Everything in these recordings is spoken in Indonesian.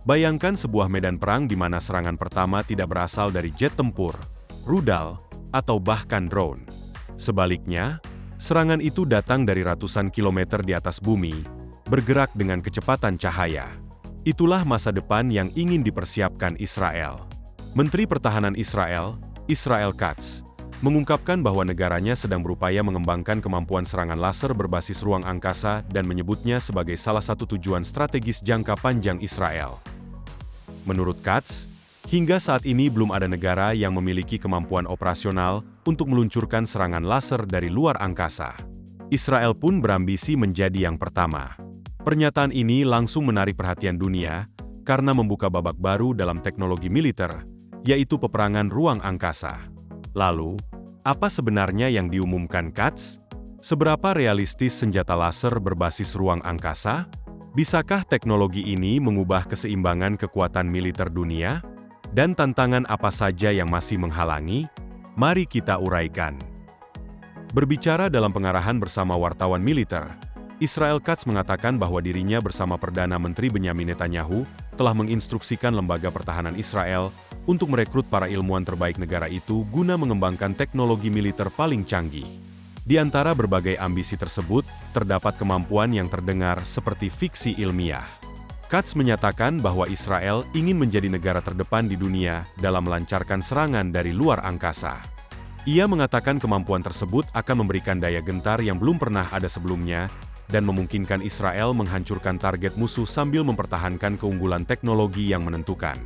Bayangkan sebuah medan perang di mana serangan pertama tidak berasal dari jet tempur, rudal, atau bahkan drone. Sebaliknya, serangan itu datang dari ratusan kilometer di atas bumi, bergerak dengan kecepatan cahaya. Itulah masa depan yang ingin dipersiapkan Israel. Menteri Pertahanan Israel, Israel Katz, mengungkapkan bahwa negaranya sedang berupaya mengembangkan kemampuan serangan laser berbasis ruang angkasa dan menyebutnya sebagai salah satu tujuan strategis jangka panjang Israel. Menurut Katz, hingga saat ini belum ada negara yang memiliki kemampuan operasional untuk meluncurkan serangan laser dari luar angkasa. Israel pun berambisi menjadi yang pertama. Pernyataan ini langsung menarik perhatian dunia karena membuka babak baru dalam teknologi militer, yaitu peperangan ruang angkasa. Lalu, apa sebenarnya yang diumumkan Katz? Seberapa realistis senjata laser berbasis ruang angkasa? Bisakah teknologi ini mengubah keseimbangan kekuatan militer dunia? Dan tantangan apa saja yang masih menghalangi? Mari kita uraikan. Berbicara dalam pengarahan bersama wartawan militer, Israel Katz mengatakan bahwa dirinya bersama Perdana Menteri Benyamin Netanyahu telah menginstruksikan lembaga pertahanan Israel untuk merekrut para ilmuwan terbaik negara itu guna mengembangkan teknologi militer paling canggih. Di antara berbagai ambisi tersebut, terdapat kemampuan yang terdengar seperti fiksi ilmiah. Katz menyatakan bahwa Israel ingin menjadi negara terdepan di dunia dalam melancarkan serangan dari luar angkasa. Ia mengatakan kemampuan tersebut akan memberikan daya gentar yang belum pernah ada sebelumnya dan memungkinkan Israel menghancurkan target musuh sambil mempertahankan keunggulan teknologi yang menentukan.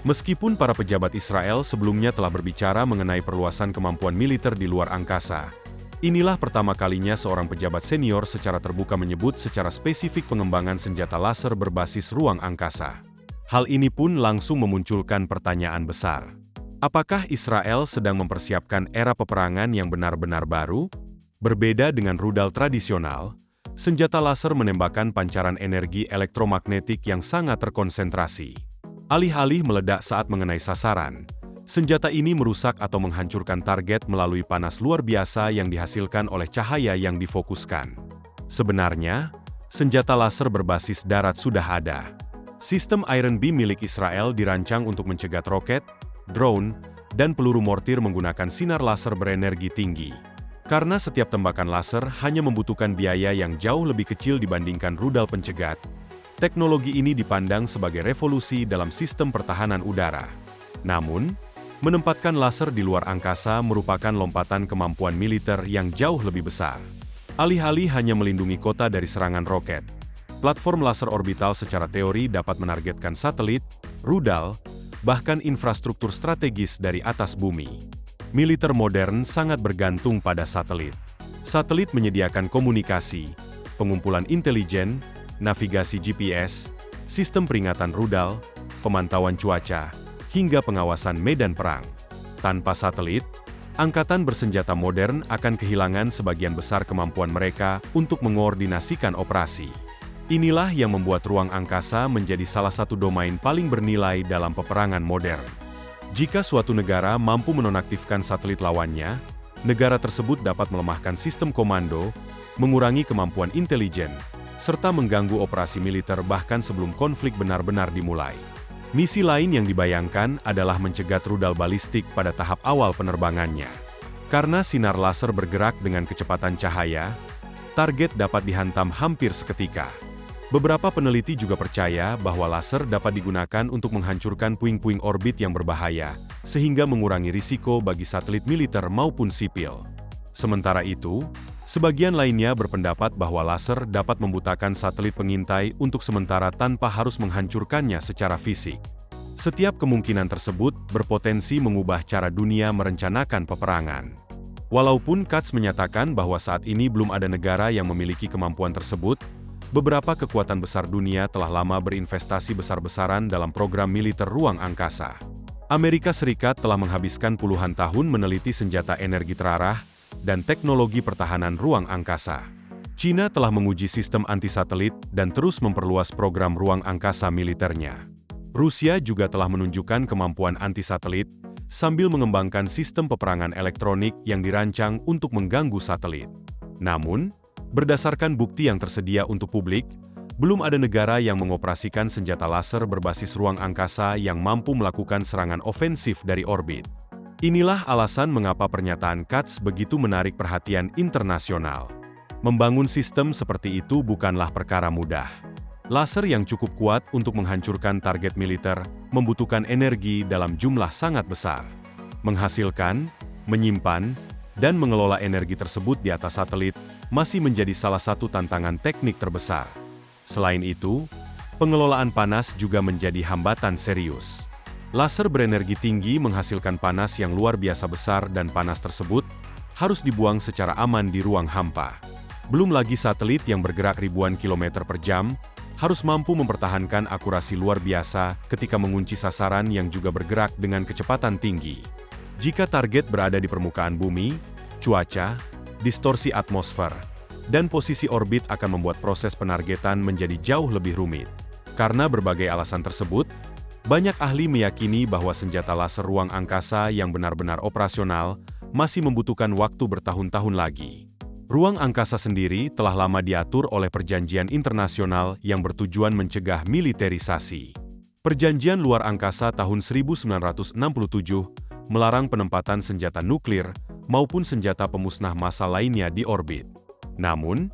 Meskipun para pejabat Israel sebelumnya telah berbicara mengenai perluasan kemampuan militer di luar angkasa, inilah pertama kalinya seorang pejabat senior secara terbuka menyebut secara spesifik pengembangan senjata laser berbasis ruang angkasa. Hal ini pun langsung memunculkan pertanyaan besar. Apakah Israel sedang mempersiapkan era peperangan yang benar-benar baru? Berbeda dengan rudal tradisional, senjata laser menembakkan pancaran energi elektromagnetik yang sangat terkonsentrasi. Alih-alih meledak saat mengenai sasaran, senjata ini merusak atau menghancurkan target melalui panas luar biasa yang dihasilkan oleh cahaya yang difokuskan. Sebenarnya, senjata laser berbasis darat sudah ada. Sistem Iron Beam milik Israel dirancang untuk mencegat roket, drone, dan peluru mortir menggunakan sinar laser berenergi tinggi. Karena setiap tembakan laser hanya membutuhkan biaya yang jauh lebih kecil dibandingkan rudal pencegat, teknologi ini dipandang sebagai revolusi dalam sistem pertahanan udara. Namun, menempatkan laser di luar angkasa merupakan lompatan kemampuan militer yang jauh lebih besar. Alih-alih hanya melindungi kota dari serangan roket, platform laser orbital secara teori dapat menargetkan satelit, rudal, bahkan infrastruktur strategis dari atas bumi. Militer modern sangat bergantung pada satelit. Satelit menyediakan komunikasi, pengumpulan intelijen, navigasi GPS, sistem peringatan rudal, pemantauan cuaca, hingga pengawasan medan perang. Tanpa satelit, angkatan bersenjata modern akan kehilangan sebagian besar kemampuan mereka untuk mengkoordinasikan operasi. Inilah yang membuat ruang angkasa menjadi salah satu domain paling bernilai dalam peperangan modern. Jika suatu negara mampu menonaktifkan satelit lawannya, negara tersebut dapat melemahkan sistem komando, mengurangi kemampuan intelijen, serta mengganggu operasi militer bahkan sebelum konflik benar-benar dimulai. Misi lain yang dibayangkan adalah mencegat rudal balistik pada tahap awal penerbangannya. Karena sinar laser bergerak dengan kecepatan cahaya, target dapat dihantam hampir seketika. Beberapa peneliti juga percaya bahwa laser dapat digunakan untuk menghancurkan puing-puing orbit yang berbahaya, sehingga mengurangi risiko bagi satelit militer maupun sipil. Sementara itu, sebagian lainnya berpendapat bahwa laser dapat membutakan satelit pengintai untuk sementara tanpa harus menghancurkannya secara fisik. Setiap kemungkinan tersebut berpotensi mengubah cara dunia merencanakan peperangan. Walaupun Katz menyatakan bahwa saat ini belum ada negara yang memiliki kemampuan tersebut, beberapa kekuatan besar dunia telah lama berinvestasi besar-besaran dalam program militer ruang angkasa. Amerika Serikat telah menghabiskan puluhan tahun meneliti senjata energi terarah dan teknologi pertahanan ruang angkasa. China telah menguji sistem anti-satelit dan terus memperluas program ruang angkasa militernya. Rusia juga telah menunjukkan kemampuan anti-satelit sambil mengembangkan sistem peperangan elektronik yang dirancang untuk mengganggu satelit. Namun, berdasarkan bukti yang tersedia untuk publik, Belum ada negara yang mengoperasikan senjata laser berbasis ruang angkasa yang mampu melakukan serangan ofensif dari orbit. Inilah alasan mengapa pernyataan Katz begitu menarik perhatian internasional. Membangun sistem seperti itu bukanlah perkara mudah. Laser yang cukup kuat untuk menghancurkan target militer membutuhkan energi dalam jumlah sangat besar. Menghasilkan, menyimpan, dan mengelola energi tersebut di atas satelit masih menjadi salah satu tantangan teknik terbesar. Selain itu, pengelolaan panas juga menjadi hambatan serius. Laser berenergi tinggi menghasilkan panas yang luar biasa besar dan panas tersebut harus dibuang secara aman di ruang hampa. Belum lagi satelit yang bergerak ribuan kilometer per jam harus mampu mempertahankan akurasi luar biasa ketika mengunci sasaran yang juga bergerak dengan kecepatan tinggi. Jika target berada di permukaan bumi, cuaca, distorsi atmosfer, dan posisi orbit akan membuat proses penargetan menjadi jauh lebih rumit. Karena berbagai alasan tersebut, banyak ahli meyakini bahwa senjata laser ruang angkasa yang benar-benar operasional masih membutuhkan waktu bertahun-tahun lagi. Ruang angkasa sendiri telah lama diatur oleh perjanjian internasional yang bertujuan mencegah militerisasi. Perjanjian Luar Angkasa tahun 1967 melarang penempatan senjata nuklir maupun senjata pemusnah massal lainnya di orbit. Namun,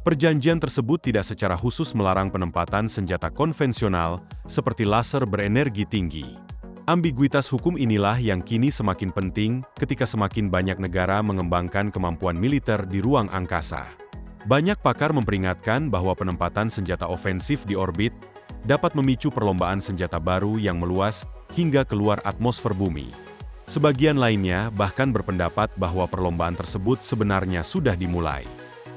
perjanjian tersebut tidak secara khusus melarang penempatan senjata konvensional seperti laser berenergi tinggi. Ambiguitas hukum inilah yang kini semakin penting ketika semakin banyak negara mengembangkan kemampuan militer di ruang angkasa. Banyak pakar memperingatkan bahwa penempatan senjata ofensif di orbit dapat memicu perlombaan senjata baru yang meluas hingga keluar atmosfer bumi. Sebagian lainnya bahkan berpendapat bahwa perlombaan tersebut sebenarnya sudah dimulai.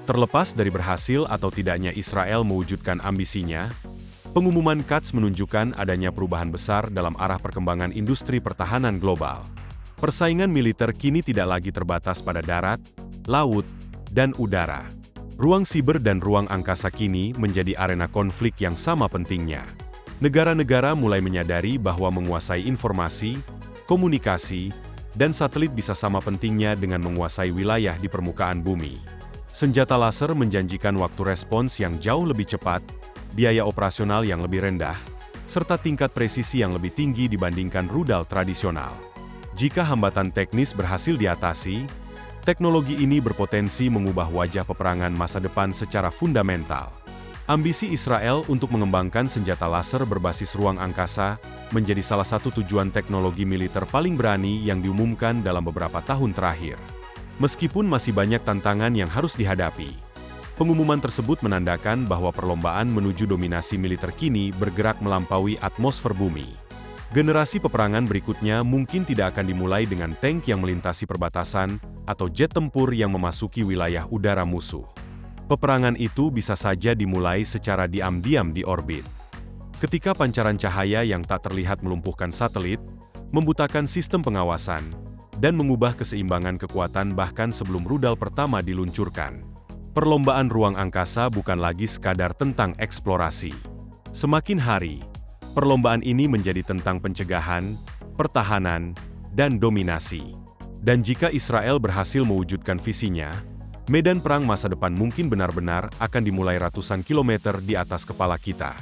Terlepas dari berhasil atau tidaknya Israel mewujudkan ambisinya, pengumuman Katz menunjukkan adanya perubahan besar dalam arah perkembangan industri pertahanan global. Persaingan militer kini tidak lagi terbatas pada darat, laut, dan udara. Ruang siber dan ruang angkasa kini menjadi arena konflik yang sama pentingnya. Negara-negara mulai menyadari bahwa menguasai informasi, komunikasi, dan satelit bisa sama pentingnya dengan menguasai wilayah di permukaan bumi. Senjata laser menjanjikan waktu respons yang jauh lebih cepat, biaya operasional yang lebih rendah, serta tingkat presisi yang lebih tinggi dibandingkan rudal tradisional. Jika hambatan teknis berhasil diatasi, teknologi ini berpotensi mengubah wajah peperangan masa depan secara fundamental. Ambisi Israel untuk mengembangkan senjata laser berbasis ruang angkasa menjadi salah satu tujuan teknologi militer paling berani yang diumumkan dalam beberapa tahun terakhir. Meskipun masih banyak tantangan yang harus dihadapi, pengumuman tersebut menandakan bahwa perlombaan menuju dominasi militer kini bergerak melampaui atmosfer bumi. Generasi peperangan berikutnya mungkin tidak akan dimulai dengan tank yang melintasi perbatasan atau jet tempur yang memasuki wilayah udara musuh. Peperangan itu bisa saja dimulai secara diam-diam di orbit. Ketika pancaran cahaya yang tak terlihat melumpuhkan satelit, membutakan sistem pengawasan, dan mengubah keseimbangan kekuatan bahkan sebelum rudal pertama diluncurkan. Perlombaan ruang angkasa bukan lagi sekadar tentang eksplorasi. Semakin hari, perlombaan ini menjadi tentang pencegahan, pertahanan, dan dominasi. Dan jika Israel berhasil mewujudkan visinya, medan perang masa depan mungkin benar-benar akan dimulai ratusan kilometer di atas kepala kita.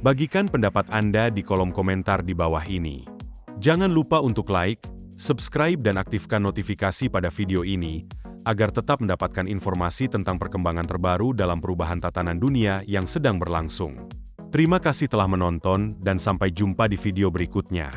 Bagikan pendapat Anda di kolom komentar di bawah ini. Jangan lupa untuk like, subscribe dan aktifkan notifikasi pada video ini, agar tetap mendapatkan informasi tentang perkembangan terbaru dalam perubahan tatanan dunia yang sedang berlangsung. Terima kasih telah menonton dan sampai jumpa di video berikutnya.